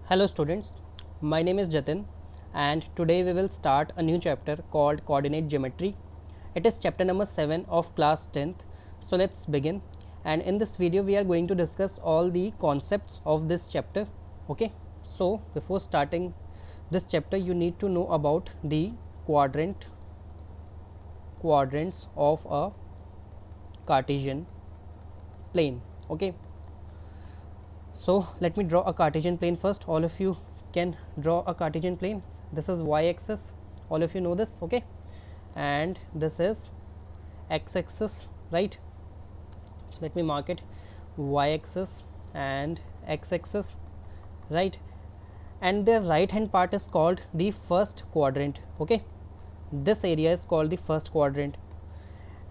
Hello students, my name is Jatin and today we will start a new chapter called Coordinate Geometry. It is chapter number 7 of class 10th. So let's begin, and in this video we are going to discuss all the concepts of this chapter. Okay, so before starting this chapter you need to know about the quadrants of a Cartesian plane. Okay, so let me draw a Cartesian plane first. All of you can draw a Cartesian plane. This is y-axis, all of you know this, okay, and this is x-axis, right? So let me mark it, y-axis and x-axis, right? And the right hand part is called the first quadrant. Okay, this area is called the first quadrant,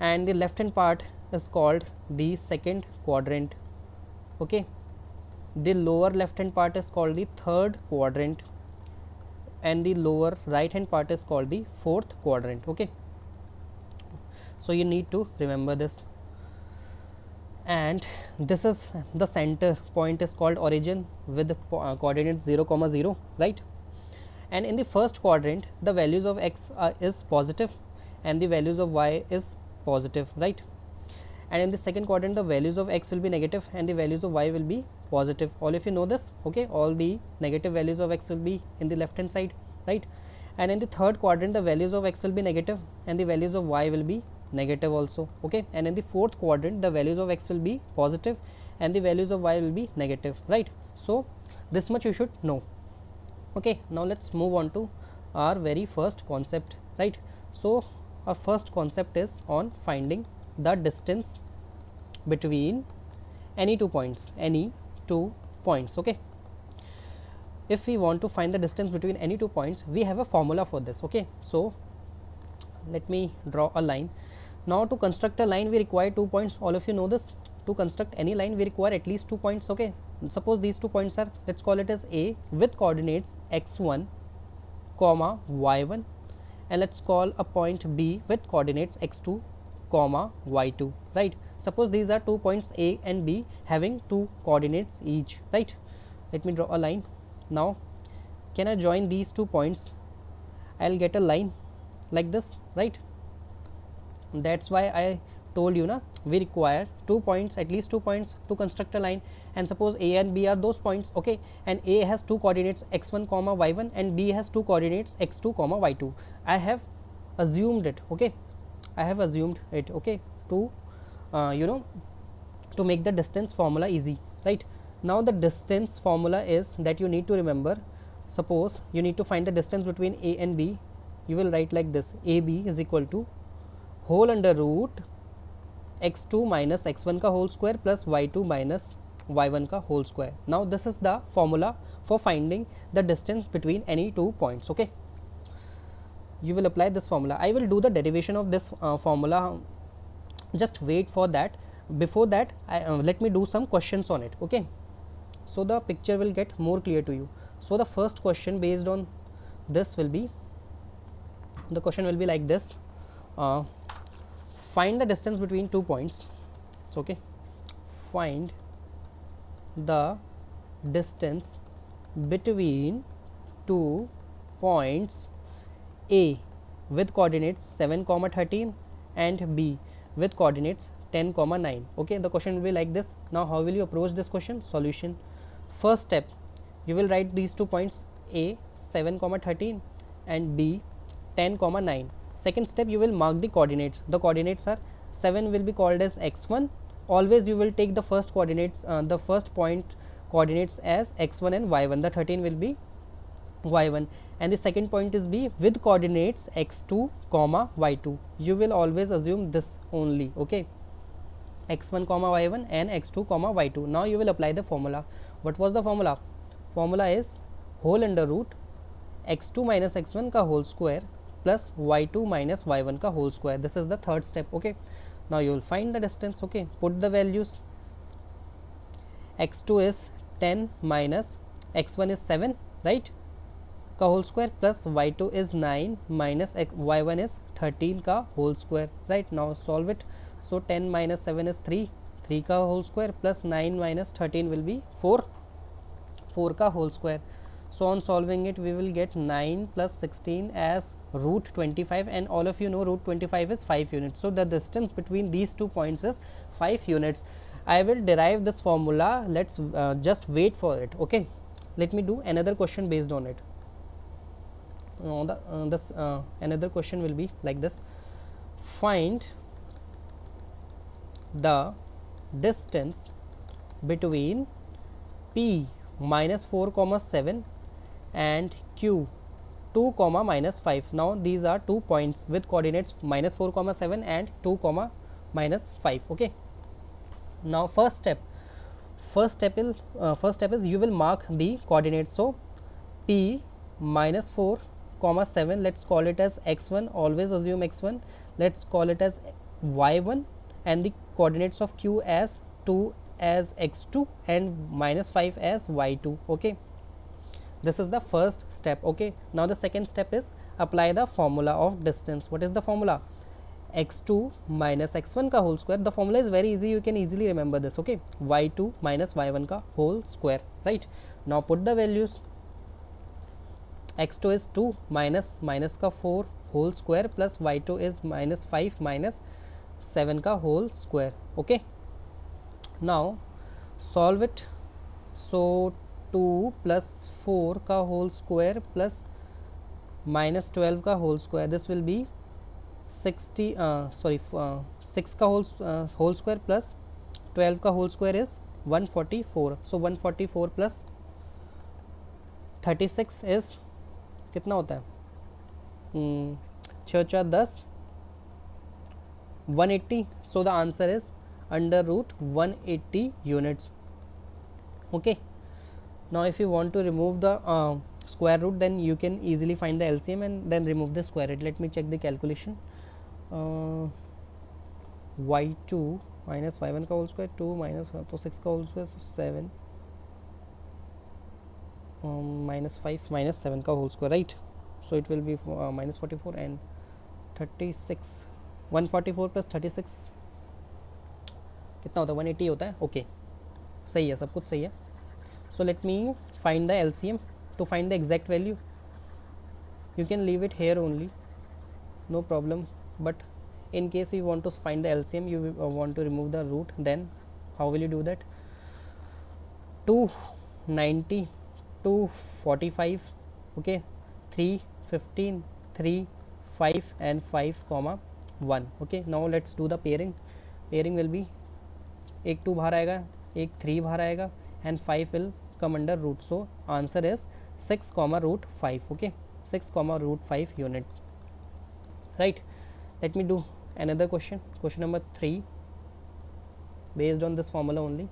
and the left hand part is called the second quadrant. Okay, the lower left hand part is called the third quadrant, and the lower right hand part is called the fourth quadrant. Okay, so you need to remember this. And this is the center point is called origin with the coordinates 0, 0, right? And in the first quadrant the values of x is positive and the values of y is positive, right? And in the second quadrant the values of x will be negative and the values of y will be positive. All of you know this, okay? All the negative values of x will be in the left hand side, right? And in the third quadrant the values of x will be negative and the values of y will be negative also, okay? And in the fourth quadrant the values of x will be positive and the values of y will be negative, right? So this much you should know. Okay, now let's move on to our very first concept, right? So our first concept is on finding the distance between any two points, okay? If we want to find the distance between any two points, we have a formula for this, okay? So let me draw a line. Now to construct a line we require 2 points. All of you know this. To construct any line we require at least 2 points, okay? Suppose these 2 points are, let's call it as A with coordinates x1 comma y1, and let's call a point B with coordinates x2 comma y2, right? Suppose these are 2 points A and B having 2 coordinates each, right? Let me draw a line. Now can I join these 2 points? I'll get a line like this, right? That's why I told you na, we require 2 points, at least 2 points to construct a line. And suppose A and B are those points, okay, and A has 2 coordinates x1 comma y1 and B has 2 coordinates x2 comma y2. I have assumed it, okay, I have assumed it, okay, to to make the distance formula easy, right? Now the distance formula is that you need to remember. Suppose you need to find the distance between A and B, you will write like this: AB is equal to whole under root x2 minus x1 ka whole square plus y2 minus y1 ka whole square. Now this is the formula for finding the distance between any two points, okay? You will apply this formula. I will do the derivation of this formula, just wait for that. Before that let me do some questions on it, okay? So the picture will get more clear to you. So the first question based on this will be, the question will be like this: find the distance between 2 points. So, okay, find the distance between 2 points A with coordinates 7 comma 13 and B with coordinates 10 comma 9. Okay, the question will be like this. Now how will you approach this question? Solution. First step, you will write these 2 points: A 7 comma 13 and B 10 comma 9. Second step, you will mark the coordinates. The coordinates are 7 will be called as x1. Always you will take the first coordinates, the first point coordinates as x1 and y1. The 13 will be y1, and the second point is B with coordinates x2 comma y2. You will always assume this only, okay, x1 comma y1 and x2 comma y2. Now you will apply the formula. What was the formula? Formula is whole under root x2 minus x1 ka whole square plus y2 minus y1 ka whole square. This is the third step, okay? Now you will find the distance, okay? Put the values. x2 is 10 minus x1 is 7, right, का whole square plus y2 is 9 minus y1 is 13 का whole square, right? Now solve it. So 10 minus 7 is 3, 3 का whole square plus 9 minus 13 will be 4, 4 का whole square. So on solving it, we will get 9 plus 16 as root 25, and all of you know root 25 is 5 units. So the distance between these 2 points is 5 units. I will derive this formula. Let's just wait for it. Okay, let me do another question based on it. Another question will be like this: find the distance between P minus 4 comma 7 and Q 2 comma minus 5. Now these are 2 points with coordinates minus 4 comma 7 and 2 comma minus 5. Okay, now first step is you will mark the coordinates. So P minus 4 comma 7, let's call it as x1, always assume x1. Let's call it as y1, and the coordinates of Q as 2 as x2 and minus 5 as y2. Okay, this is the first step. Okay, now the second step is apply the formula of distance. What is the formula? x2 minus x1 का whole square. The formula is very easy, you can easily remember this. Okay, y2 minus y1 का whole square. Right, now put the values. x2 is 2 minus का 4 whole square plus y2 is minus 5 minus 7 का whole square. Okay, now solve it. So 2 plus 4 का whole square plus minus 12 का whole square, this will be 6 का whole square plus 12 का whole square is 144. So 144 plus 36 is कितना होता है? 6 4 10, 180. So the answer is under root 180 units. Okay, now if you want to remove the square root, then you can easily find the LCM and then remove the square root. Let me check the calculation. y2 minus y1 का whole square, 2 minus तो 6 का whole square, so 7 minus 5 minus 7 का whole square, right? So it will be minus 44 and 36. 144 plus 36 कितना होता है? 180 होता है. Okay, सही है, सब कुछ सही है. So let me find the LCM. To find the exact value, you can leave it here only, no problem. But in case you want to find the LCM, you want to remove the root, then how will you do that? 290, 245, okay, 3, 15, 3, 5 and 5 comma 1. Okay, now let's do the pairing. Pairing will be एक 2 बाहर आएगा, एक 3 बाहर आएगा and 5 will come under root. So answer is 6 comma root 5. Okay, 6 comma root 5 units. Right, let me do another question. Question number 3, based on this formula only.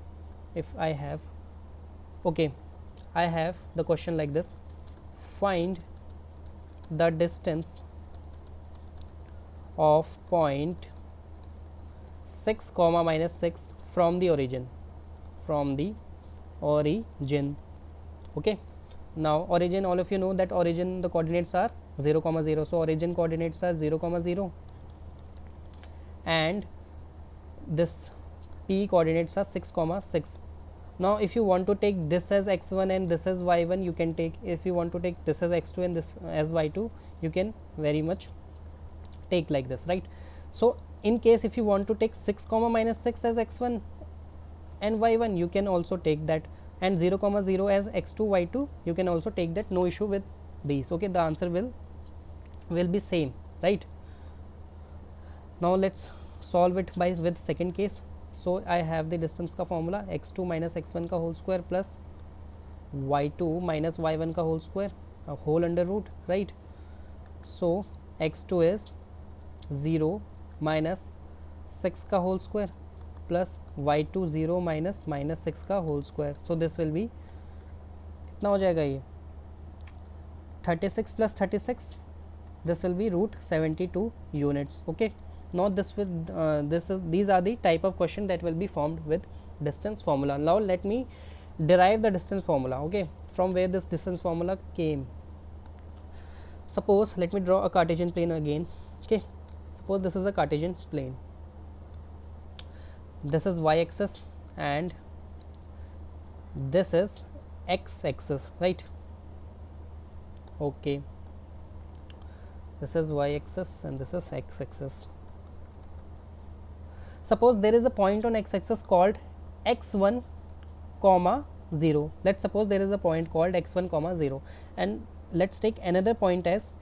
If I have, okay, I have the question like this: find the distance of point 6 comma minus 6 from the origin. Okay, now origin, all of you know that origin, the coordinates are 0 comma 0. So origin coordinates are 0 comma 0 and this P coordinates are 6 comma 6. Now if you want to take this as x1 and this as y1, you can take. If you want to take this as x2 and this as y2, you can very much take like this, right? So in case if you want to take 6 comma minus 6 as x1 and y1, you can also take that, and 0 comma 0 as x2 y2, you can also take that. No issue with these. Okay, the answer will be same, right? Now let's solve it with second case. So I have the distance का formula x2 minus x1 का whole square plus y2 minus y1 का whole square, a whole under root, right? So x2 is 0 minus 6 का whole square plus y2 0 minus minus 6 का whole square. So this will be कितना हो जाएगा ये? 36 plus 36, this will be root 72 units. Okay, now these are the type of question that will be formed with distance formula. Now let me derive the distance formula. Okay, from where this distance formula came. Suppose, let me draw a Cartesian plane again. Okay, suppose this is a Cartesian plane. This is y-axis and this is x-axis, right? Okay, this is y-axis and this is x-axis. Suppose there is a point on x-axis called x1 comma 0. Let's suppose there is a point called x1 comma 0, and let's take another point as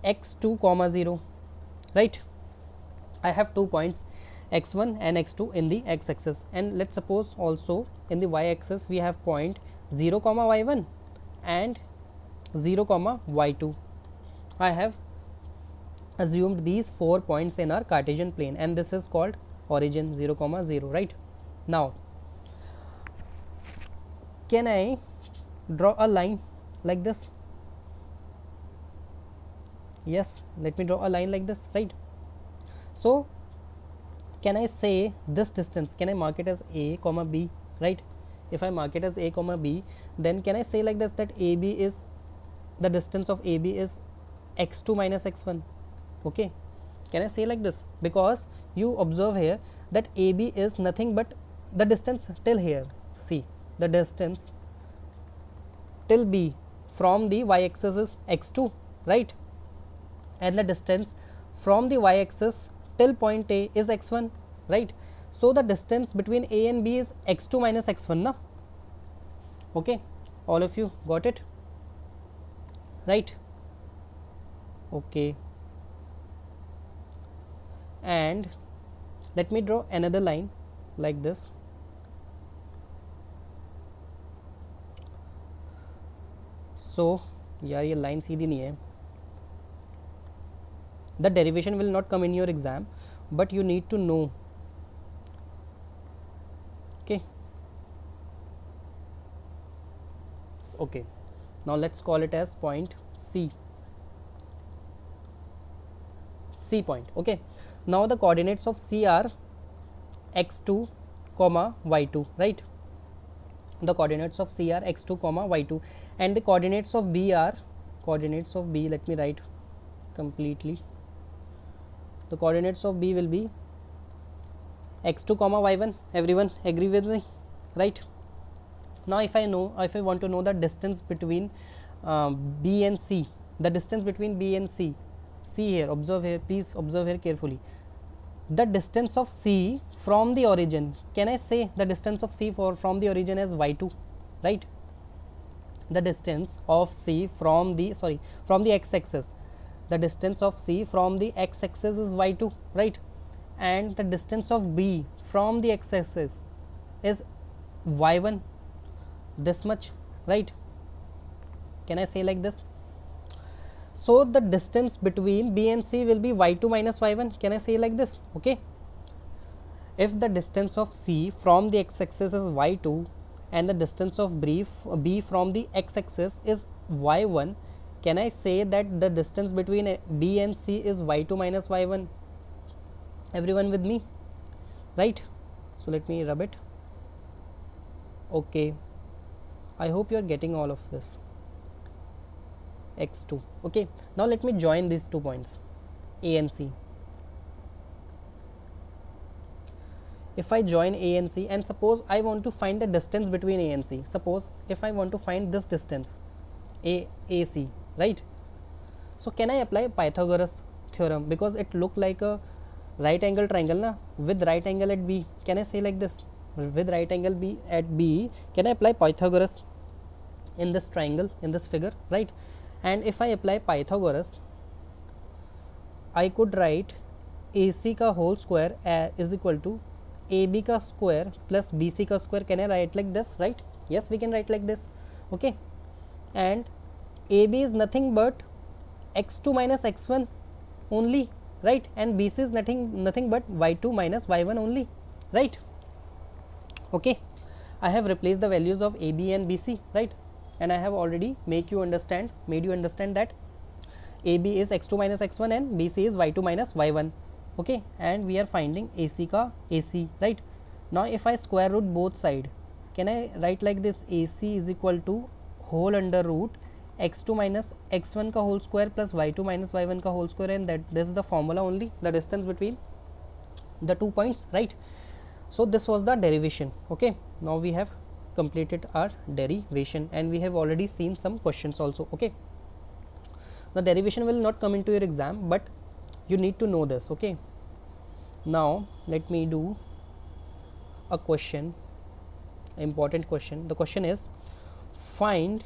x2 comma 0, right? I have 2 points x1 and x2 in the x-axis, and let's suppose also in the y-axis we have point 0 comma y1 and 0 comma y2. I have assumed these 4 points in our Cartesian plane, and this is called origin 0 comma 0, right? Now can I draw a line like this? Yes, let me draw a line like this, right? So can I say this distance, can I mark it as a comma b, right? If I mark it as a comma b, then can I say like this, that AB is, the distance of AB is x2 minus x1, okay? Can I say like this? Because you observe here that AB is nothing but the distance till here. See, the distance till B from the y-axis is x2, right? And the distance from the y-axis till point A is x1, right? So the distance between A and B is x2 minus x1, na? Okay, all of you got it, right? Okay, and let me draw another line like this. So यार ये line सीधी नहीं है. The derivation will not come in your exam, but you need to know. Okay. Okay. Now let's call it as point C. C point. Okay. Now the coordinates of C are x2 comma y2, right? The coordinates of C are x2 comma y2, and the coordinates of B are, coordinates of B, let me write completely. The coordinates of B will be x2 comma y1. Everyone agree with me, right? Now if I want to know the distance between B and C, the distance between B and C, see here, observe here, please observe here carefully. The distance of C from the origin, can I say the distance of C from the origin as y2, right? The distance of C from the x-axis, the distance of C from the x-axis is y2, right? And the distance of B from the x-axis is y1, this much, right? Can I say like this? So the distance between B and C will be y2 minus y1. Can I say like this? Okay. If the distance of C from the x-axis is y2 and the distance of B from the x-axis is y1, can I say that the distance between B and C is y2 minus y1? Everyone with me, right? So let me rub it. Okay, I hope you are getting all of this. X2. Okay, now let me join these 2 points, A and C. If I join A and C, and suppose I want to find the distance between A and C, suppose if I want to find this distance AC, right? So can I apply Pythagoras theorem, because it looked like a right angle triangle na, with right angle at B. Can I say like this? With right angle B at B, can I apply Pythagoras in this triangle, in this figure, right? And if I apply Pythagoras, I could write AC का whole square is equal to AB का square plus BC का square. Can I write like this, right? Yes, we can write like this. Okay, and AB is nothing but x2 minus x1 only, right? And BC is nothing but y2 minus y1 only, right? Okay, I have replaced the values of AB and BC, right? And I have already made you understand that AB is x2 minus x1 and BC is y2 minus y1. Okay, and we are finding AC ka AC, right? Now if I square root both side, can I write like this? AC is equal to whole under root x2 minus x1 ka whole square plus y2 minus y1 ka whole square, and that this is the formula only, the distance between the 2 points, right? So this was the derivation. Okay, now we have completed our derivation and we have already seen some questions also. Okay, The derivation will not come into your exam, but you need to know this. Okay, now let me do a question, important question. The question is, find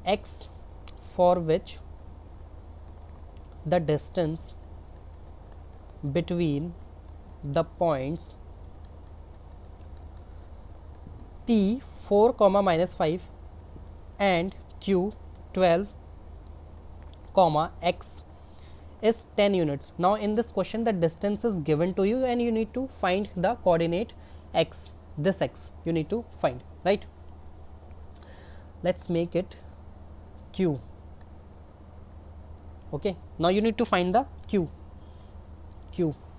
x for which the distance between the points P 4 comma minus 5 and Q 12 comma x is 10 units. Now in this question the distance is given to you and you need to find the coordinate x, this x you need to find, right? Let's make it q. Okay, now you need to find the q,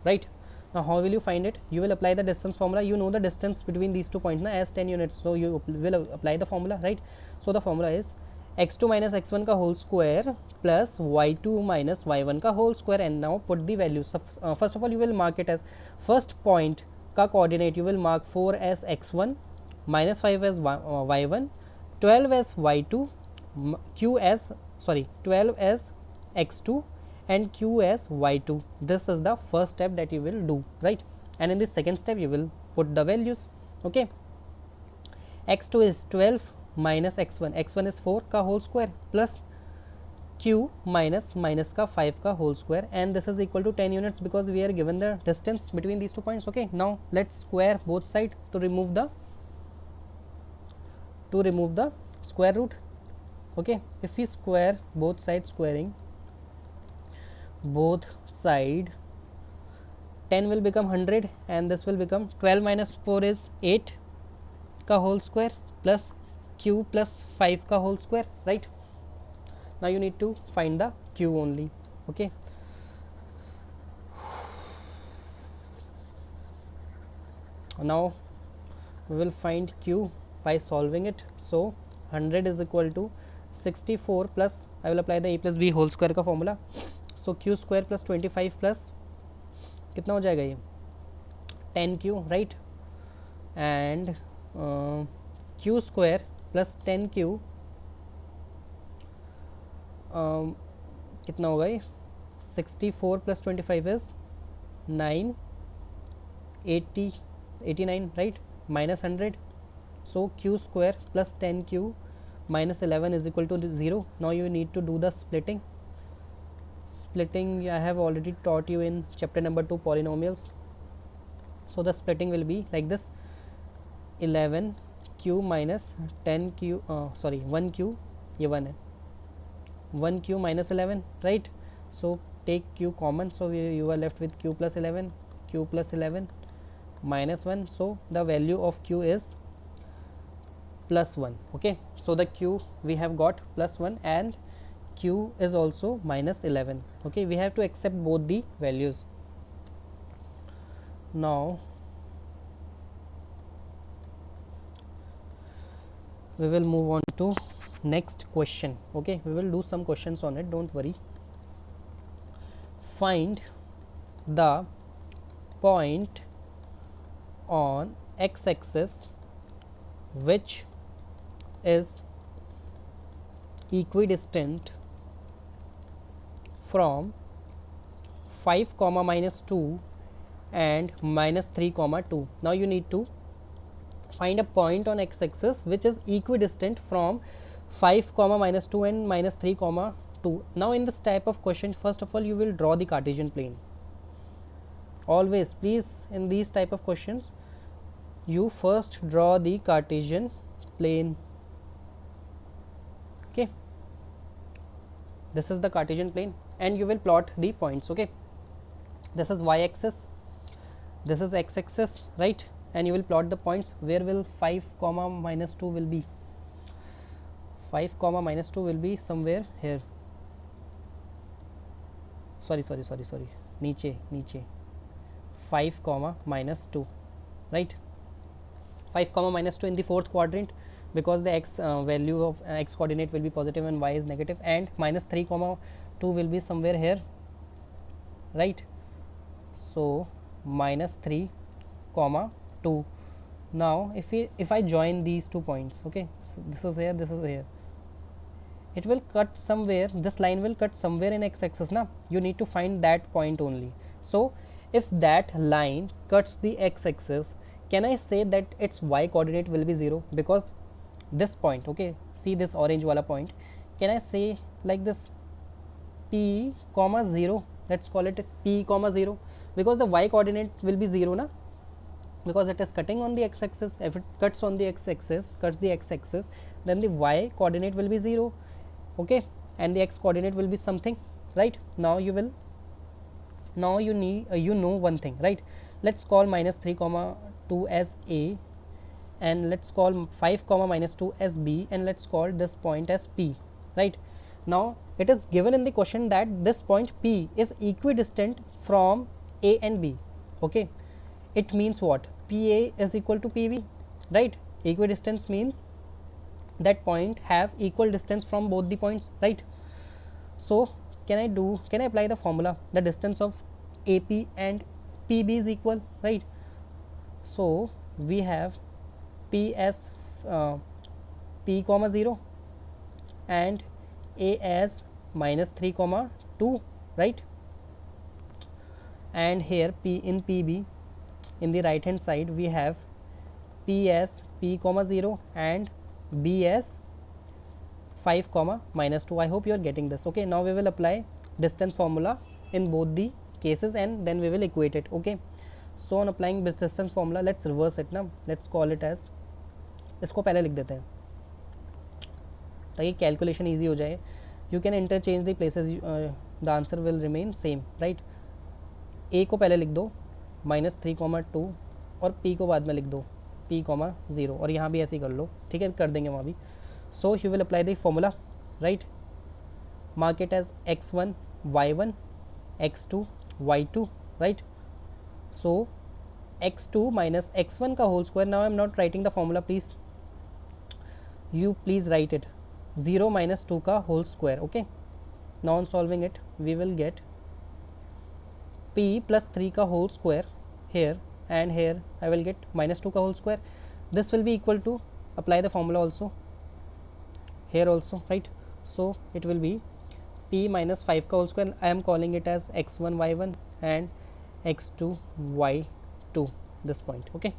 right? Now how will you find it? You will apply the distance formula. You know the distance between these 2 points na, as 10 units, so you will apply the formula, right? So the formula is x2 minus x1 का whole square plus y2 minus y1 का whole square, and now put the values. First of all you will mark it as first point का coordinate you will mark 4 as x1, minus 5 as y1, 12 as y2, q as 12 as x2 and q as y2. This is the first step that you will do, right? And in the second step you will put the values. Okay, x2 is 12 minus x1, x1 is 4 का whole square plus q minus minus का 5 का whole square, and this is equal to 10 units because we are given the distance between these 2 points. Okay, now let's square both sides to remove the square root. Okay, if we square both sides, squaring both side, 10 will become 100 and this will become 12 minus 4 is 8 का whole square plus q plus 5 का whole square, right? Now you need to find the q only. Okay, now we will find q by solving it. So 100 is equal to 64 plus I will apply the a plus b whole square का formula. So q square plus 25 plus कितना हो जाएगा ये 10q, right? And q square plus 10q कितना होगा ये 64 plus 25 is 9 80 89, right? Minus 100. So q square plus 10q minus 11 is equal to 0. Now you need to do the splitting. I have already taught you in chapter number 2 polynomials. So the splitting will be like this: 11q minus 10q 1q, ये 1 है, 1q minus 11, right? So take q common, so you are left with q plus 11, q plus 11 minus 1, so the value of q is plus 1. Okay, so the q we have got plus 1 and q is also minus 11. Okay, we have to accept both the values. Now we will move on to next question. Okay, we will do some questions on it, don't worry. Find the point on x-axis which is equidistant from 5 comma minus 2 and minus 3 comma 2. Now you need to find a point on x-axis which is equidistant from 5 comma minus 2 and minus 3 comma 2. Now in this type of question, first of all you will draw the Cartesian plane. Always, please, in these type of questions you first draw the Cartesian plane. Okay, this is the Cartesian plane and you will plot the points. Okay, this is y-axis, this is x-axis, right? And you will plot the points. Where will 5 comma minus 2 will be? 5 comma minus 2 will be somewhere here. Sorry, नीचे 5 comma minus 2, right? 5 comma minus 2 in the fourth quadrant, because the x value of x coordinate will be positive and y is negative, and minus 3 comma 2 will be somewhere here, right? So minus 3 comma 2. Now if I join these 2 points, okay, so this is here, it will cut somewhere, this line will cut somewhere in x axis na, you need to find that point only. So if that line cuts the x axis, can I say that its y coordinate will be 0? Because this point, okay, see this orange wala point, can I say like this, p comma 0, let's call it p comma 0, because the y coordinate will be 0 na, because it is cutting on the x axis. If it cuts on the x axis, cuts the x axis, then the y coordinate will be 0, okay, and the x coordinate will be something, right? Now you will, now you need you know one thing, right? Let's call minus 3 comma 2 as a, and let's call 5 comma minus 2 as b, and let's call this point as p, right? Now it is given in the question that this point p is equidistant from a and b, okay. It means what? PA is equal to PB, right? Equidistance means that point have equal distance from both the points, right? So can I apply the formula, the distance of AP and PB is equal, right? So we have P as P comma 0 and A as minus 3 comma 2, right? And here P in PB, in the right hand side we have P as P comma 0 and B as 5 comma minus 2. I hope you are getting this, okay. Now we will apply distance formula in both the cases and then we will equate it, okay. So on applying distance formula, let's reverse it ना, let's call it as, इसको पहले लिख देते हैं ताकि calculation easy हो जाए. You can interchange the places, the answer will remain same, right. A को पहले लिख दो माइनस 3 कॉमा 2 और पी को बाद में लिख दो पी कॉमा 0, और यहाँ भी ऐसे ही कर लो, ठीक है, कर देंगे वहाँ भी. So you will apply the formula, right. Mark it as x1 y1 x2 y2, right. So x2 minus x1 का whole square. Now I am not writing the formula, please you please write it, 0 minus 2 का whole square, okay. Now on solving it we will get p plus 3 का whole square here, and here I will get minus 2 का whole square. This will be equal to, apply the formula also here also, right. So it will be p minus 5 का whole square, I am calling it as x1 y1 and x2 y2, this point, okay,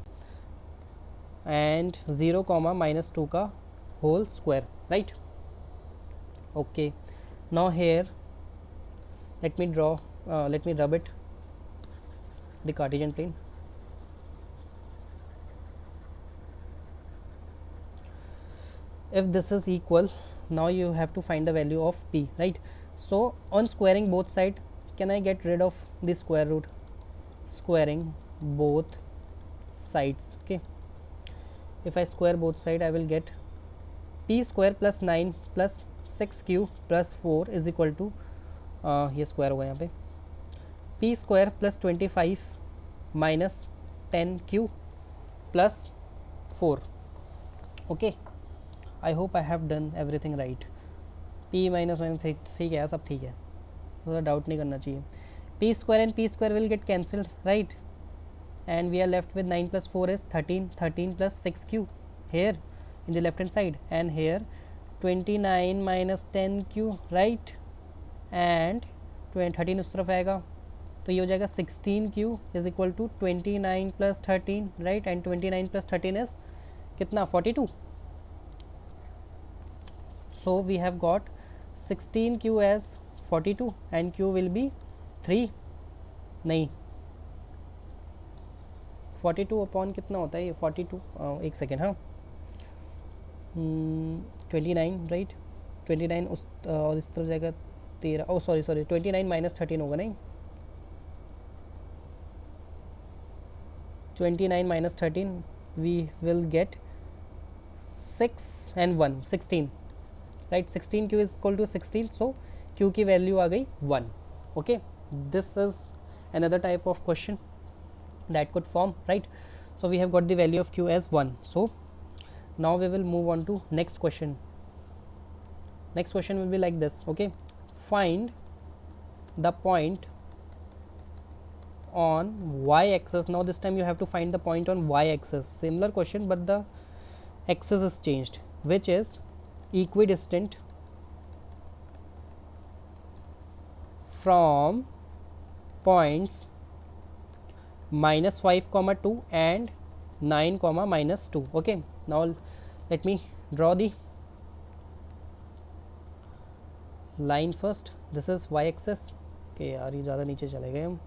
and 0 comma minus 2 का whole square, right. Okay, now here let me draw, let me rub it, the Cartesian plane. If this is equal, now you have to find the value of p, right. So on squaring both side, can I get rid of the square root? Squaring both sides, okay. If I square both side, I will get p square plus 9 plus 6q plus 4 is equal to, ये square होगा यहाँ पे, p square plus 25 minus 10q plus 4, okay. I hope I have done everything right. p minus 1 ठीक है, सब ठीक है, थोड़ा डाउट नहीं करना चाहिए. p square and p square will get cancelled, right, and we are left with 9 plus 4 is 13, 13 plus 6q here in the left hand side, and here 29 minus 10q, right, and 13 उस तरफ आएगा तो ये हो जाएगा 16q is equal to 29 plus 13, right, and 29 plus 13 is कितना, 42. So we have got 16q as 42 and q will be 3, नहीं 42 upon कितना होता है ये 42, एक सेकेंड, हाँ 29, राइट, 29 उस और इस तरफ जाएगा 13, ओ सॉरी 29 माइनस 13 होगा, नहीं 29 minus 13 we will get 6 and 1 16, right. 16q is equal to 16, so q की वैल्यू आ गई 1, okay. This is another type of question that could form, right. So we have got the value of q as 1. So now we will move on to next question. Next question will be like this, okay. Find the point on y axis. Now this time you have to find the point on y axis. Similar question but the axis is changed, which is equidistant from points minus 5 comma 2 and 9 comma minus 2. Okay, now let me draw the line first. This is y axis. Okay यार ये ज़्यादा नीचे चले गए हम,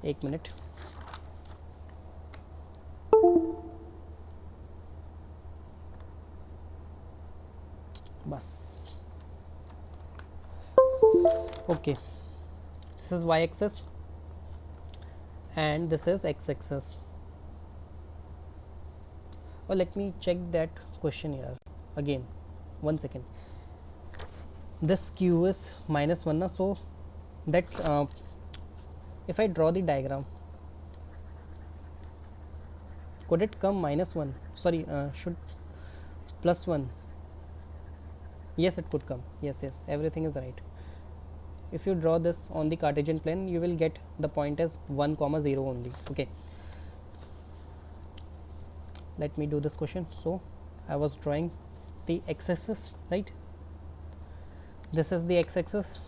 एक minute. बस. Okay, this is y axis and this is x axis. Well, let me check that question here again. 1 second. This q is minus 1 na, so that if I draw the diagram, could it come minus 1? Sorry, should plus 1? Yes, it could come. Yes, everything is right. If you draw this on the Cartesian plane, you will get the point as 1 comma 0 only. Okay, let me do this question. So I was drawing the x-axis, right? This is the x-axis,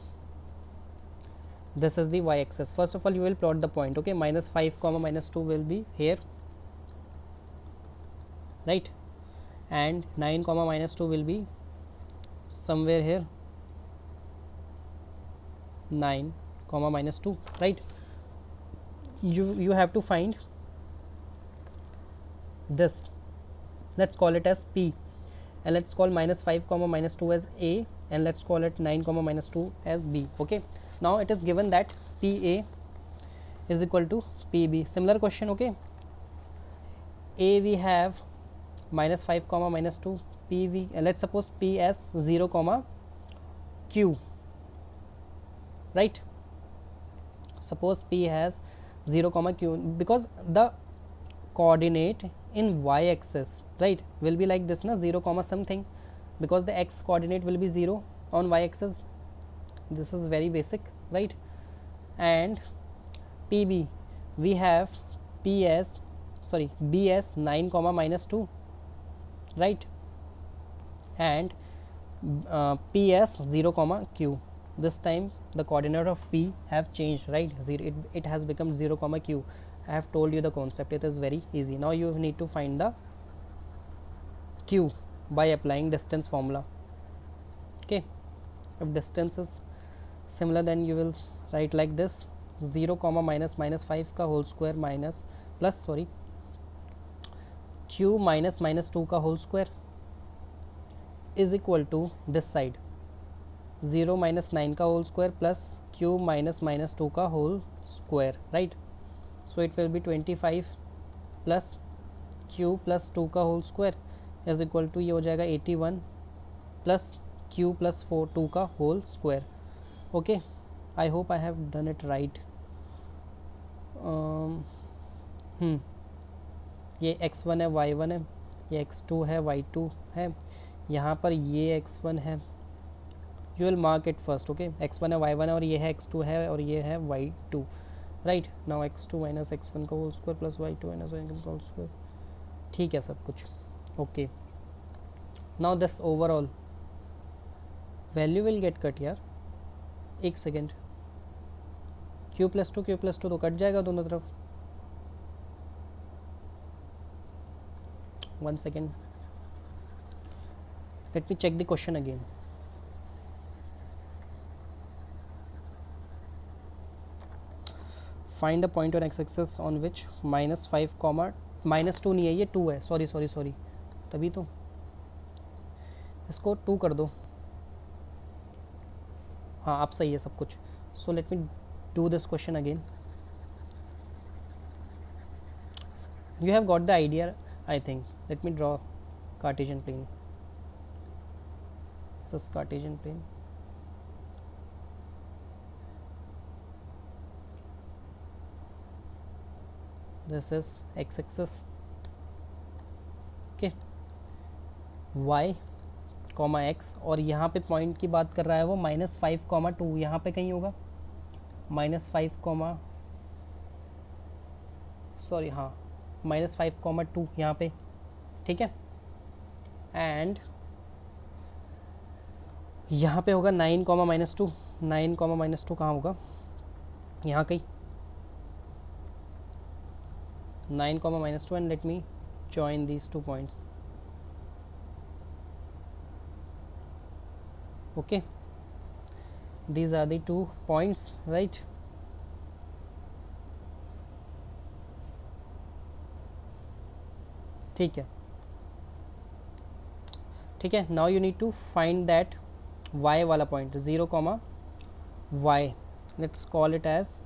this is the y-axis. First of all, you will plot the point. Okay, minus 5 comma minus 2 will be here, right? And 9 comma minus 2 will be somewhere here, 9 comma minus 2, right? You have to find this. Let's call it as P, and let's call minus 5 comma minus 2 as A, and let's call it 9 comma minus 2 as B. Okay, now it is given that PA is equal to PB. Similar question. Okay, A we have minus 5 comma minus 2, PV, let's suppose P as 0 comma Q, right? Suppose P has 0 comma Q, because the coordinate in y axis, right, will be like this na, 0 comma something, because the x coordinate will be 0 on y axis. This is very basic, right? And PB, we have B as 9 comma minus 2, right? And P as 0 comma Q. This time the coordinate of P have changed, right? It has become 0 comma Q. I have told you the concept. It is very easy. Now you need to find the Q by applying distance formula. Okay, if distance is similar, then you will write like this: 0 comma minus 5 का whole square minus plus Q minus 2 का whole square is equal to this side 0 minus 9 का whole square plus Q minus 2 का whole square, right? So it will be 25 plus Q plus 2 का whole square is equal to, ये हो जाएगा 81 plus Q plus 2 का whole square. Okay, I hope I have done it right. ये x1 है, y1 है, ये x2 है, y2 है, यहाँ पर ये x1 है. You will mark it first. Okay, x1 है, y1 है, और ये है x2 है, और ये है y2, right? Now x2 minus x1 का whole square plus y2 minus y1 का whole square. ठीक है सब कुछ. Okay, now this overall value will get cut यार. एक सेकेंड, q plus 2 तो कट जाएगा दोनों तरफ. 1 second, let me check the question again. Find the point on x-axis on which minus 5 comma minus 2 नहीं है, ये 2 है. सॉरी, तभी तो इसको 2 कर दो. हाँ, आप सही है सब कुछ. So let me do this question again. You have got the idea, I think. Let me draw Cartesian plane. This is Cartesian plane. This is x-axis. Okay, y comma x, और यहाँ पे पॉइंट की बात कर रहा है वो minus 5 comma 2. यहाँ पे कहीं होगा minus 5 कॉमा minus 5 कॉमा 2 यहाँ पे. ठीक है, एंड यहाँ पे होगा 9 comma minus two, 9 comma minus two कहाँ होगा, यहाँ कहीं 9 comma minus 2, and let me join these 2 points. Okay, these are the 2 points, right? ठीक है, ठीक है. Now you need to find that y वाला point, 0 comma y. Let's call it as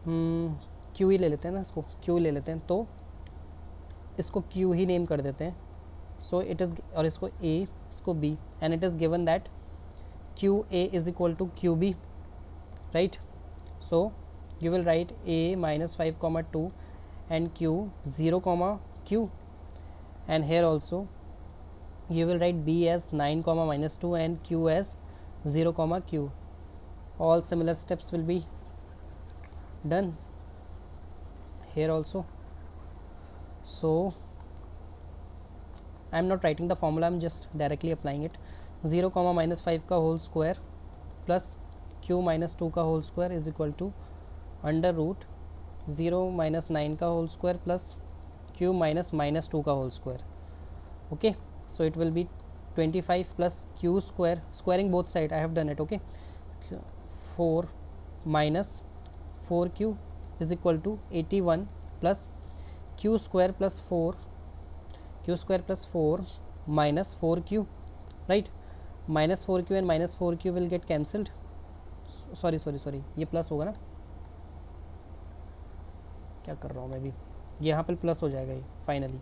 q ही ले लेते हैं ना, इसको q ले लेते हैं, तो इसको q ही नेम कर देते हैं. सो इट इज़, और इसको a, इसको b, and it is given that q a is equal to q b, right. So you will write a minus 5 comma 2 and q 0 comma q, and here also you will write b as 9 comma minus 2 and q as 0 comma q. All similar steps will be done here also. So I am not writing the formula, I am just directly applying it. 0 comma minus 5 का whole square plus q minus 2 का whole square is equal to under root 0 minus 9 का whole square plus q minus minus 2 का whole square. Okay, so it will be 25 plus q square, squaring both side, I have done it. Okay, 4 minus 4q is equal to 81 plus q square plus 4, q square plus 4 minus 4q, right. Minus 4q and minus 4q will get cancelled. Sorry, ये plus होगा ना, क्या कर रहा हूँ मैं भी, यहाँ पर प्लस हो जाएगा ये फाइनली.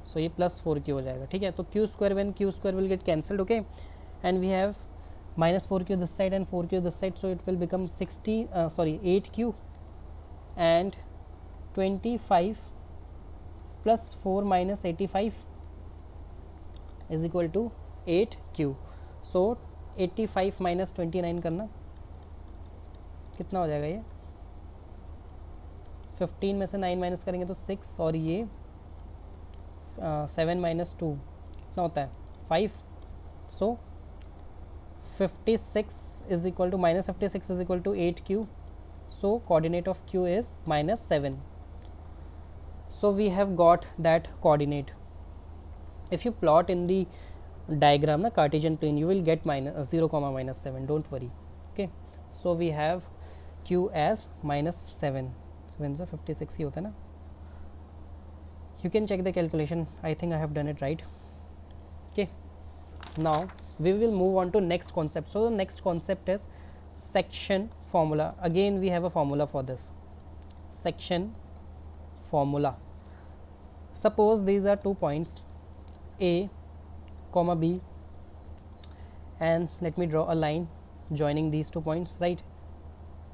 सो ये प्लस 4q हो जाएगा, ठीक है. तो q square, when q square will get cancelled, okay, and we have minus 4q this side and 4q this side, so it will become 8q and 25 plus 4 minus 85 is equal to 8q. so 85 minus 29 करना, कितना हो जाएगा ये, 15 में से 9 minus करेंगे तो 6, और ये 7 माइनस 2 कितना होता है 5. सो 56 is equal to minus 56 is equal to 8q. so coordinate of q is minus 7. so we have got that coordinate. if you plot in the diagram na Cartesian plane, you will get minus 0 comma minus 7, don't worry. okay, so we have q as minus 7. so when 56 ही होता है ना, you can check the calculation, I think I have done it right. okay, now we will move on to next concept. so the next concept is section formula. again we have a formula for this section formula. suppose these are 2 points a comma b, and let me draw a line joining these 2 points, right.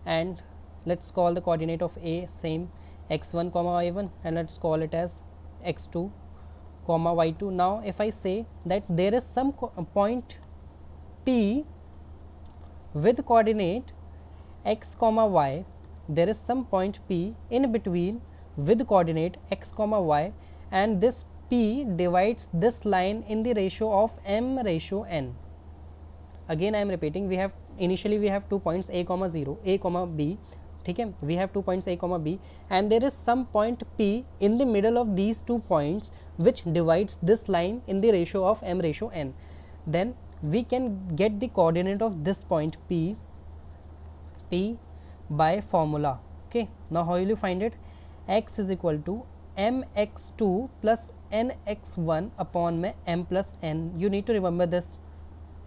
and let's call the coordinate of a same x1 comma y1, and let's call it as x2 comma y2. now if I say that there is some point p with coordinate x comma y, there is some point p in between with coordinate x comma y, and this p divides this line in the ratio of m ratio n. again I am repeating, we have initially we have 2 points a comma 0, a comma b, ठीक है. we have 2 points a comma b, and there is some point p in the middle of these 2 points which divides this line in the ratio of m ratio n. then we can get the coordinate of this point p by formula. okay, now how will you find it, x is equal to mx2 plus nx1 upon में m plus n. you need to remember this.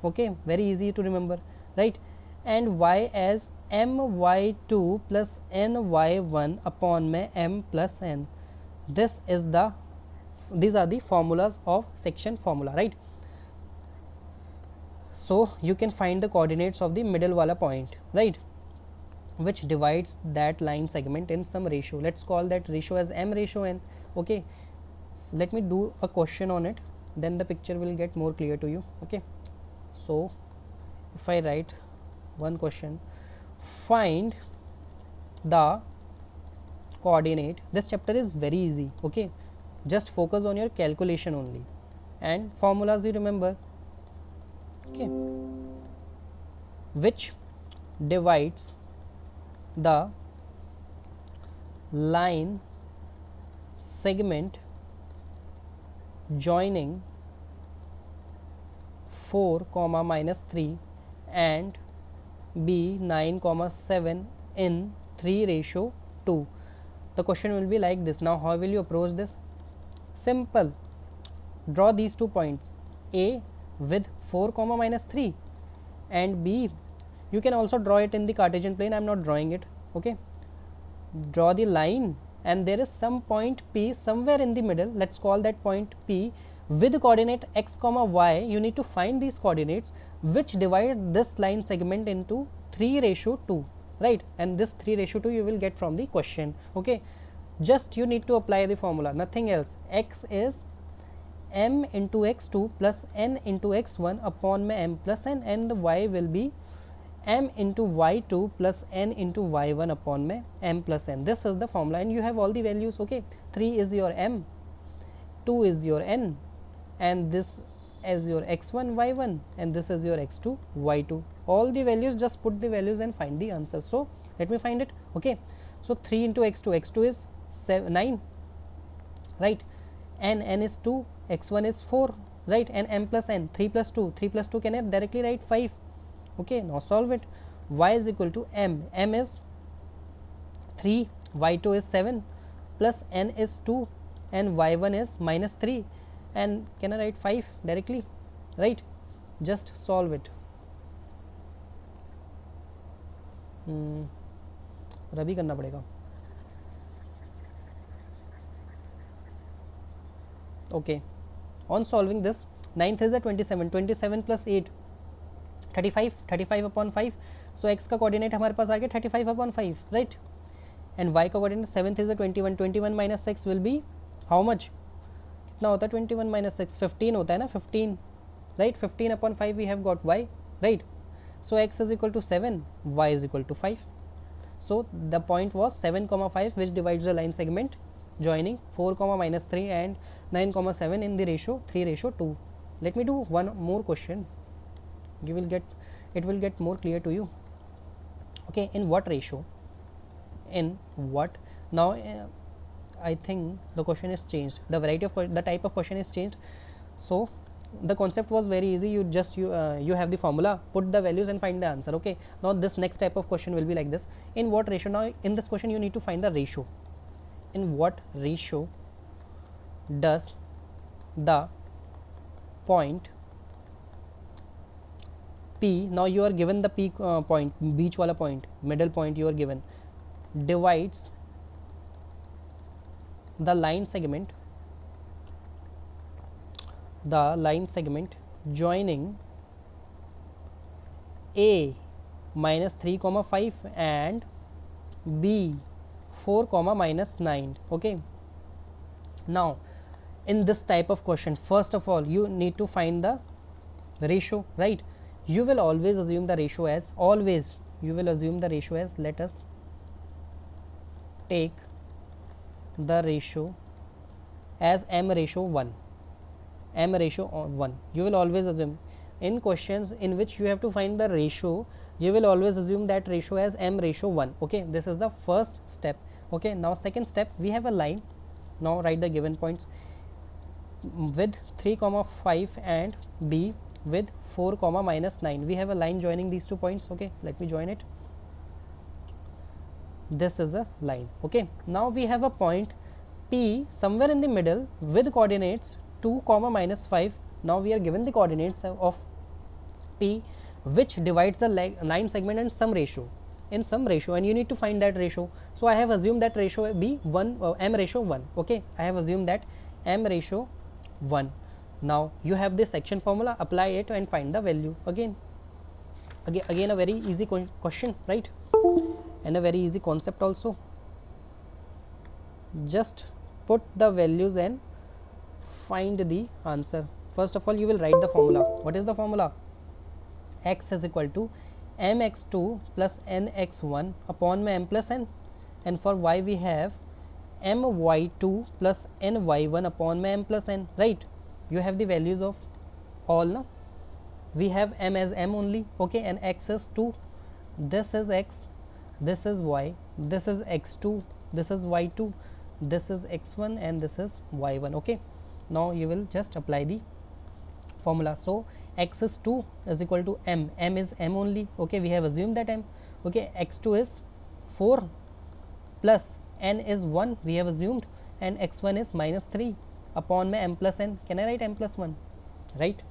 okay, very easy to remember, right. and y as my2 plus ny1 upon में m plus n. these are the formulas of section formula, right. so you can find the coordinates of the middle wala point, right, which divides that line segment in some ratio. let's call that ratio as m ratio n. okay, let me do a question on it, then the picture will get more clear to you. okay, so if I write one question, find the coordinate, this chapter is very easy. okay, just focus on your calculation only, and formulas you remember. okay, which divides the line segment joining 4 comma minus 3 and B 9 comma 7 in 3 ratio 2. The question will be like this. Now how will you approach this? Simple. Draw these 2 points, A with 4 comma minus 3 and B. You can also draw it in the Cartesian plane. I am not drawing it. Okay, draw the line and there is some point P somewhere in the middle. Let's call that point P with coordinate x comma y. You need to find these coordinates which divide this line segment into 3 ratio 2, right? And this 3 ratio 2 you will get from the question. Okay, just you need to apply the formula, nothing else. X is m into x2 plus n into x1 upon my m plus n, and the y will be m into y2 plus n into y1 upon my m plus n. This is the formula and you have all the values. Okay, 3 is your m, 2 is your n, and this is your x1 y1, and this is your x2 y2. All the values, just put the values and find the answer. So let me find it. Okay, so 3 into x2 is 9, right? N is 2, x1 is 4, right? And m plus n, 3 plus 2, 3 plus 2 can I directly write 5. Okay, now solve it. Y is equal to m is 3, y2 is 7, plus n is 2 and y1 is minus 3, and can I write 5 directly, right? Just solve it. Ravi करना पड़ेगा. Okay, on solving this, 9th is a 27, 27 plus 8 35, 35 upon 5. So x का coordinate हमारे पास आ गया 35 upon 5, right? And y का coordinate 7th is a 21, 21 minus 6 will be how much? कितना होता है 21 minus 6? 15 होता है ना, 15, right? 15 upon 5 we have got y, right? So x is equal to 7, y is equal to 5. So the point was 7 comma 5 which divides the line segment joining 4 comma minus 3 and 9 comma 7 in the ratio 3 ratio 2. Let me do one more question. You will get, it will get more clear to you. Okay, in what ratio? In what? Now I think the question is changed. The variety of the type of question is changed. So the concept was very easy. You just you have the formula, put the values and find the answer. Okay, now this next type of question will be like this. In what ratio? Now in this question you need to find the ratio. In what ratio does the point P, now you are given the P point, beach wala point, middle point you are given, divides the line segment joining A minus 3 comma 5 and B 4 comma minus 9. Okay, now in this type of question, first of all you need to find the ratio, right? You will always assume the ratio as, always you will assume the ratio as, let us take the ratio as m ratio 1, m ratio 1. You will always assume in questions in which you have to find the ratio, you will always assume that ratio as m ratio 1. Okay, this is the first step. Okay, now second step, we have a line. Now write the given points with 3 comma 5 and B with 4 comma minus 9. We have a line joining these 2 points. Okay, let me join it. This is a line. Okay, now we have a point P somewhere in the middle with coordinates 2 comma minus 5. Now we are given the coordinates of P which divides the line segment in some ratio, and you need to find that ratio. So I have assumed that ratio be 1, m ratio 1. Okay, I have assumed that m ratio 1. Now you have this section formula, apply it and find the value. Again a very easy question, right? And a very easy concept also. Just put the values and find the answer. First of all you will write the formula. What is the formula? X is equal to mx2 plus nx1 upon my m plus n, and for y we have my2 plus ny1 upon my m plus n, right? You have the values of all now. we have m as m only, okay, and x is 2. This is x, this is y, this is x2, this is y2, this is x1, and this is y1. Okay, now you will just apply the formula. So x is 2 is equal to m, m is m only, okay, we have assumed that m, okay, x2 is 4 plus n is 1, we have assumed, and x1 is minus 3 upon my m plus n. Can I write m plus 1, right?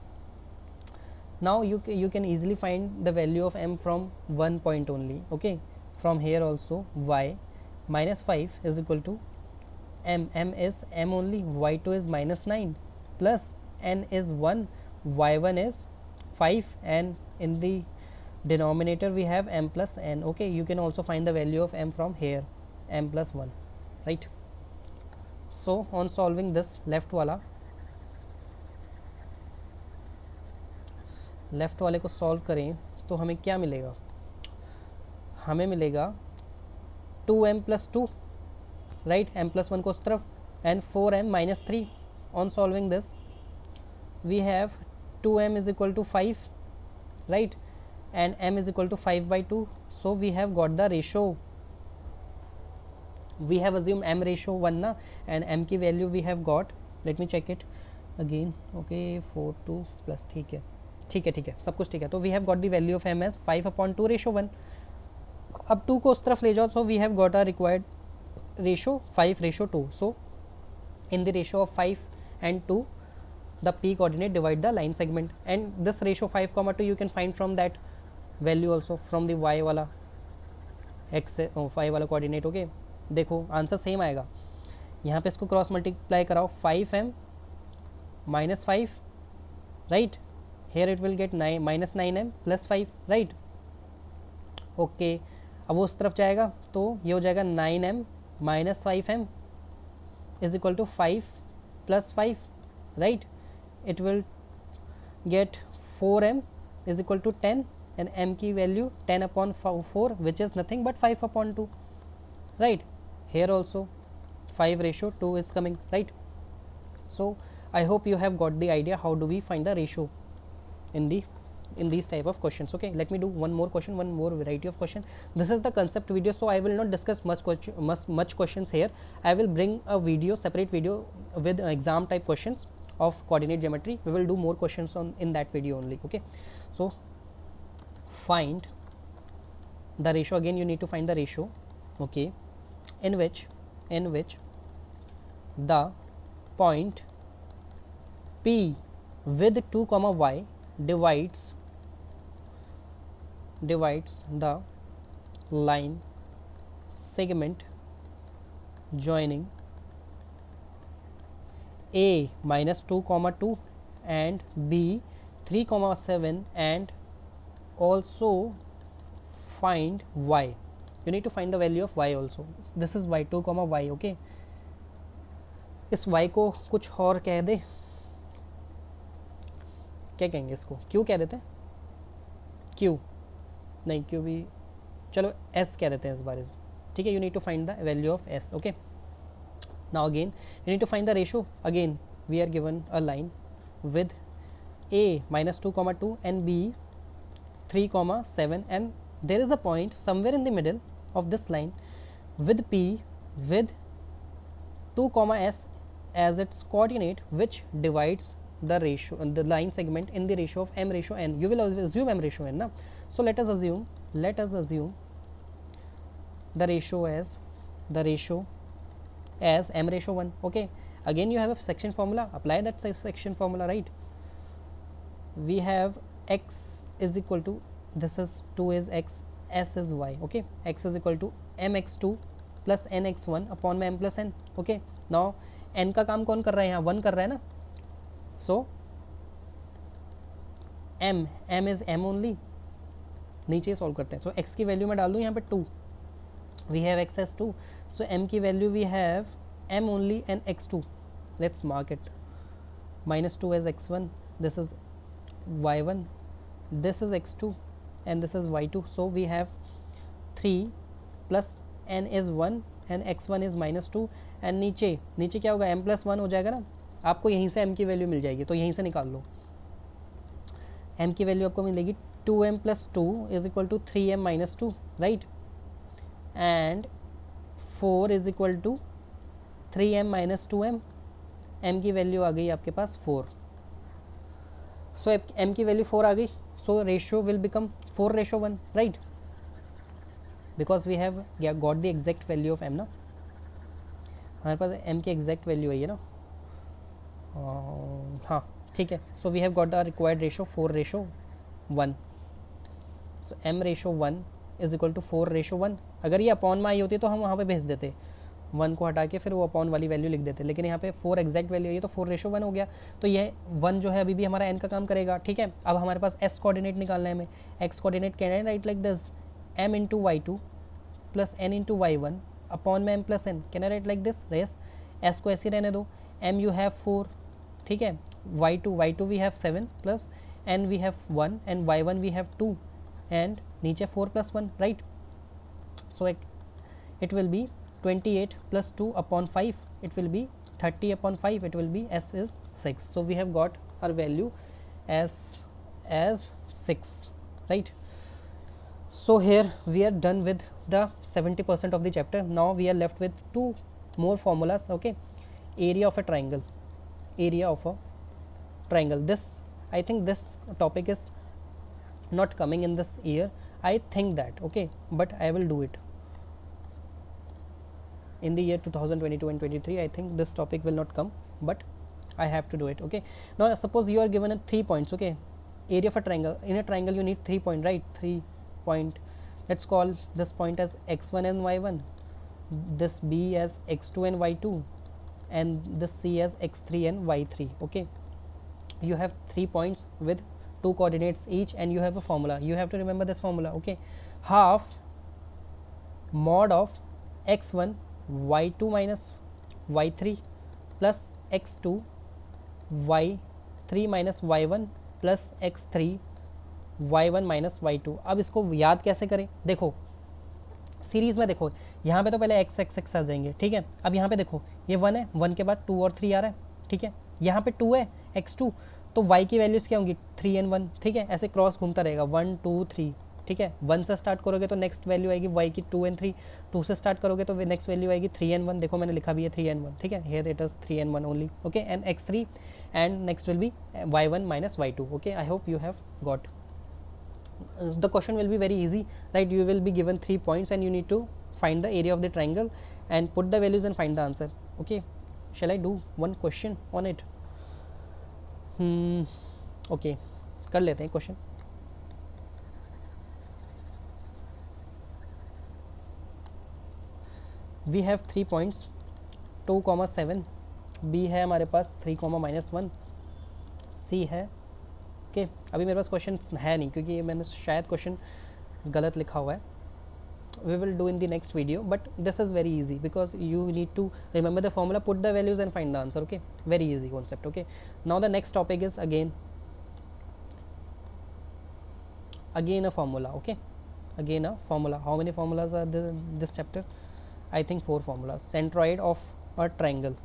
Now you can easily find the value of m from one point only, okay. From here also y minus 5 is equal to m, m is m only, y2 is minus 9 plus n is 1, y1 is 5, and in the denominator we have m plus n, okay. You can also find the value of m from here, m plus 1, right? So on solving this left वाले को solve करें तो हमें क्या मिलेगा, हमें मिलेगा 2m plus 2, right, m plus 1 को उस तरफ, and 4m minus 3. On solving this we have 2m is equal to 5, right, and m is equal to 5/2. So we have got the ratio, we have assumed m ratio 1 na, and m की value we have got, let me check it again, okay, 4 2 plus, ठीक है सब कुछ ठीक है. तो we have got the value of m as 5/2 ratio 1. अब 2 को उस तरफ ले जाओ, so we have got a required ratio 5/2. So in the ratio of 5 and 2, the p coordinate divide the line segment, and this ratio 5,2 you can find from that value also, from the y वाला x y वाला coordinate. Okay, देखो answer same आएगा. यहाँ पे इसको cross multiply कराओ, 5m minus 5, right, here it will get minus 9m plus 5, right. Okay, अब वो उस तरफ जाएगा तो ये हो जाएगा 9m minus 5m is equal to 5 plus 5, right. It will get 4m is equal to 10, and m की value 10/4, which is nothing but 5/2, right. Here also 5/2 is coming, right. So I hope you have got the idea how do we find the ratio in these type of questions. Okay, let me do one more question, one more variety of question. This is the concept video, so I will not discuss much questions here. I will bring a video, separate video with exam type questions of coordinate geometry. We will do more questions on in that video only. Okay, so find the ratio. Again you need to find the ratio, okay, in which the point P with 2 comma y divides the line segment joining a minus 2 comma 2 and b 3 comma 7, and also find y. You need to find the value of y also. This is y 2 comma y. okay, इस y को कुछ और कह दे, क्या कहेंगे इसको, q कह देते हैं, q नहीं, q भी चलो s कह देते हैं इस बार, ठीक है. You need to find the value of s. okay, now again you need to find the ratio. Again we are given a line with a minus 2 comma 2 and b 3 comma 7, and there is a point somewhere in the middle of this line with p with 2 comma s as its coordinate, which divides the ratio and the line segment in the ratio of m ratio n. You will assume m ratio n na. So let us assume the ratio as m ratio 1. okay, again you have a section formula, apply that section formula, right. We have x is equal to, this is 2 is x, s is y. okay, x is equal to mx2 plus nx1 upon में m plus n. okay, now n का काम कौन कर रहा है, यहाँ 1 कर रहा है ना. so m is m only, नीचे सॉल्व करते हैं. so x की वैल्यू मैं डाल दूँ यहाँ पे 2, we have x as 2, so m की value we have m only and x2. let's mark it, minus 2 as x1, this is y1, this is x2, and this is y2. so we have 3 plus n is 1 and x1 is minus 2, and नीचे क्या होगा, m plus 1 हो जाएगा ना. आपको यहीं से m की वैल्यू मिल जाएगी, तो यहीं से निकाल लो. m की वैल्यू आपको मिलेगी 2m plus 2 is equal to 3m minus 2, right, and 4 is equal to 3m minus 2m, m की वैल्यू आ गई आपके पास 4. सो m की वैल्यू 4 आ गई, so ratio will become 4:1, right, because we have got the exact value of m ना, हमारे पास m की एग्जैक्ट वैल्यू है ना. हाँ ठीक है. So we have got the required ratio 4:1. So m ratio 1 is equal to 4:1. अगर ये अपॉन में आई होती तो हम वहाँ पे भेज देते 1 को हटा के, फिर वो अपॉन वाली वैल्यू लिख देते, लेकिन यहाँ पे 4 एग्जैक्ट वैल्यू है तो 4:1 हो गया. तो ये 1 जो है अभी भी हमारा n का काम करेगा, ठीक है. अब हमारे पास s कोऑर्डिनेट निकालना है हमें. x coordinate can I write like this, m into y2 plus n into y1 upon में m plus n. Can I write like this. रेस s को ऐसे ही रहने दो. m यू हैव 4, ठीक है. y2 we have 7 plus n we have 1 and y1 we have 2 and नीचे 4 plus 1, right. So it will be 28 plus 2 upon 5, it will be 30 upon 5, it will be s is 6. So we have got our value as 6, right. So here we are done with the 70% of the chapter. Now we are left with 2 more formulas, okay. Area of a triangle, this, I think this topic is not coming in this year, I think that, okay, but I will do it in the year 2022 and 23. I think this topic will not come, but I have to do it, okay. Now suppose you are given a 3 points, okay. Area of a triangle, in a triangle you need 3 point, right, 3 point. Let's call this point as x1 and y1, this b as x2 and y2, and this c as x3 and y3, okay. You have 3 points with 2 coordinates each, and you have a formula. You have to remember this formula, okay. Half mod of x1 y2 minus y3 plus x2 y3 minus y1 plus x3 y1 minus y2. अब इसको याद कैसे करें, देखो series में देखो, यहाँ पे तो पहले x आ जाएंगे, ठीक है. अब यहाँ पे देखो ये 1 है, 1 के बाद 2 और 3 आ रहा है, ठीक है. यहाँ पे 2 है x2, तो y की वैल्यूज़ क्या होंगी 3 and 1, ठीक है. ऐसे क्रॉस घूमता रहेगा 1 2 3, ठीक है. 1 से स्टार्ट करोगे तो नेक्स्ट वैल्यू आएगी y की 2 and 3, 2 से स्टार्ट करोगे तो नेक्स्ट वैल्यू आएगी 3 and 1. देखो मैंने लिखा भी है 3 and 1, ठीक है. Here it is 3 and 1 only, okay. And x3 and next will be y1 minus y2, okay. I hope you have got. The question will be very easy, right. You will be given 3 points and you need to find the area of the triangle and put the values and find the answer, okay. Shall I do one question on it? Okay, कर लेते हैं question. We have 3 points 2,7, B है हमारे पास 3,-1, C है, okay. अभी मेरे पास question है नहीं क्योंकि ये मैंने शायद क्वेश्चन गलत लिखा हुआ है. We will do in the next video, but this is very easy because you need to remember the formula, put the values and find the answer, okay. Very easy concept, okay. Now the next topic is again a formula, okay. Again a formula. How many formulas are there in this chapter? I think 4 formulas. Centroid of a triangle.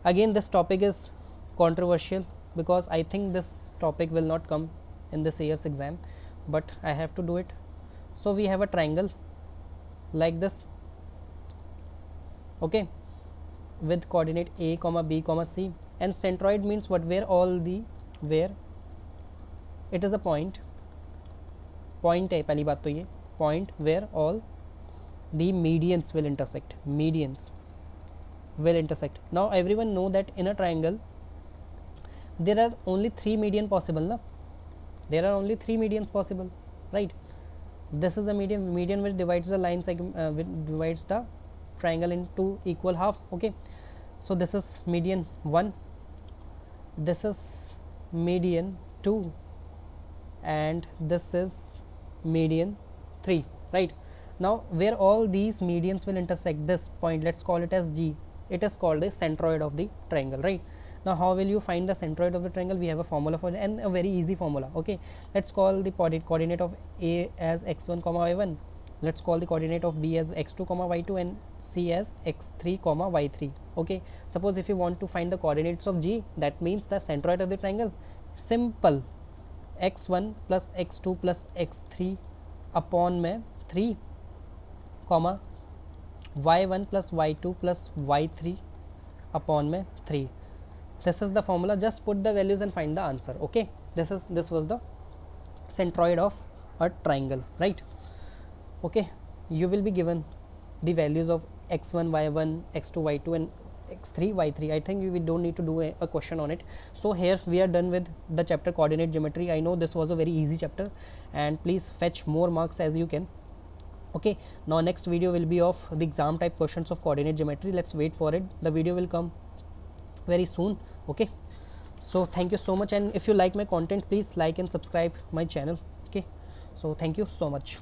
Again this topic is controversial because I think this topic will not come in this year's exam, but I have to do it. So we have a triangle like this, okay, with coordinate a comma b comma c, and centroid means what, where it is a point है पहली बात तो ये point where all the medians will intersect. Now everyone know that in a triangle there are only 3 median possible, na? There are only 3 medians possible, right. This is a median which divides the line segment, divides the triangle into equal halves, okay. So this is median 1, this is median 2, and this is median 3, right. Now where all these medians will intersect, this point, let's call it as G, it is called the centroid of the triangle, right. Now how will you find the centroid of the triangle? We have a formula for it, and a very easy formula, okay. Let's call the coordinate of A as x1 comma y1, let's call the coordinate of B as x2 comma y2, and C as x3 comma y3, okay. Suppose if you want to find the coordinates of G, that means the centroid of the triangle, simple, x1 plus x2 plus x3 upon में 3 comma y1 plus y2 plus y3 upon में 3. This is the formula. Just put the values and find the answer. Okay, this was the centroid of a triangle, right? Okay, you will be given the values of x1 y1 x2 y2 and x3 y3. I think we don't need to do a question on it. So here we are done with the chapter coordinate geometry. I know this was a very easy chapter, and please fetch more marks as you can. Okay, now next video will be of the exam type questions of coordinate geometry. Let's wait for it. The video will come very soon. Okay, so thank you so much, and if you like my content, please like and subscribe my channel. Okay, so thank you so much.